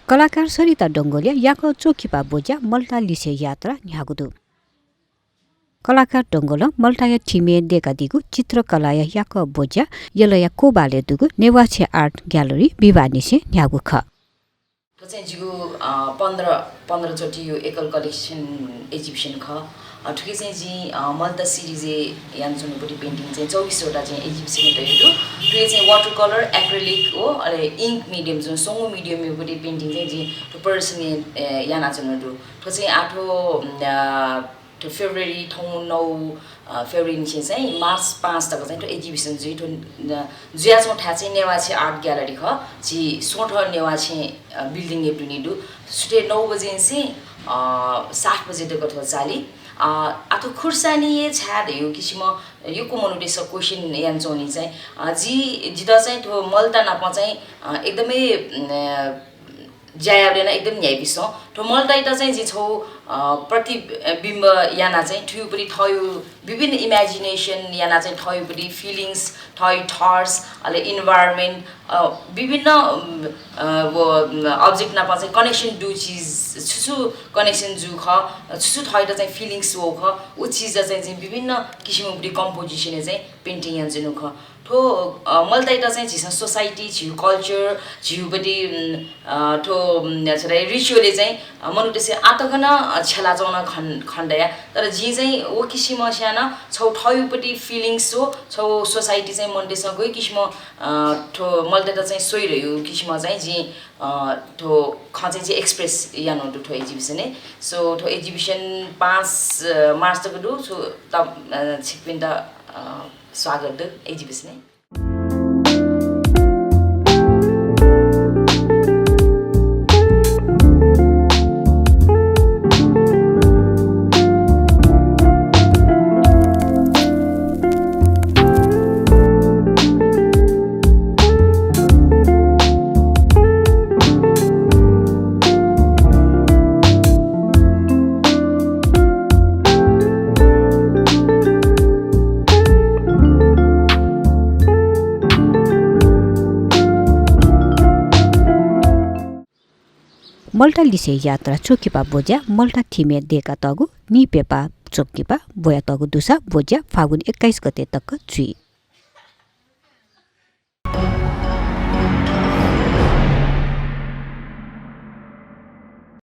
कलाकार सरिता डङ्गोलिया याको चोकीपा बोज्या मल्टा लिसे यात्रा न्यागुदु कलाकार डङ्गोल मल्टाया ठिमे देका दिगु चित्रकलाया याक बोज्या यलया कोबाले दुगु नेवाछे आर्ट ग्यालरी विवानिसे न्यागु ख चाहिँ जिगु 15 चोटी यो एकल कलेक्सन एक्जिबिसन ख ठुकै चाहिँ जी मल्टा सिरिज यान जुनबडी पेन्टिङ चाहिँ 24 वटा चाहिँ एक्जिबिसन तयदु ठुकै चाहिँ वाटर कलर एक्रिलिक हो अले इङ्क मिडियम जुन सोंगो मिडियम यो बडी पेन्टिङ चाहिँ जी टु पर्सन याना जुनदु ठो चाहिँ आठो to February 9 February चाहिँ मार्च 5 तक चाहिँ एक्जिबिसन जी to जुयाचो ठाचे नेवाछे आर्ट ग्यालरी ख जी सोठ नेवाछे बिल्डिङ एप्लिनिडु सुटे 9 बजे से 7 बजे तक थो चाली आतो खुर्सानी ये छाड यो किसिम यो कोमनुटे स क्वेशन यान जोनी चाहिँ जी जिदा चाहिँ तो मल्टा नाप चाहिँ एकदमै जायाबलेन एकदम न्यायबिसो तो मल्टाइटा चाहिँ जे छौ प्रतिबिम्ब याना चाहिँ ठुपरि थयो विभिन्न इमेजिनेसन याना चाहिँ थयोपरि फिलिङ्स थय थट्स अले इन्भाइरोमेन्ट विभिन्न अब्जेक्ट नापा चाहिँ कनेक्सन डु चीज छुछु कनेक्सन जु ख छुछु थयटा चाहिँ फिलिङ्स हो ख उ चीज चाहिँ विभिन्न किसिमको कम्पोजिसन चाहिँ पेन्टिङ यान जनु ख ठो मल्टाइटा चाहिँ झिस सोसाइटी झिउ कल्चर झिउबडी ठो छरे रिचुअलले चाहिँ मनुटेसे आतगन छला जाउन खण्डया तर जी चाहिँ ओ किसिम स्यान छौ ठयुपटी फिलिङ्स हो छौ सोसाइटी चाहिँ मन्डेस गइ किसिम ठो मल्टाइटा चाहिँ सोइरयो किसिम चाहिँ जी ठो खचे चाहिँ एक्सप्रेस यानो ठो एक्जिबिसन सो ठो एक्जिबिसन 5 मार्च तक दु सो त छिकपिन्द स्वागत द एक्जिबिसन मल्टा लिसे यात्रा चोकीपा बोज्या मल्टा ठिमे देका तगु नि पेपा चोकीपा बोया तगु दुसा बोज्या फागुन 21 गते तक चुई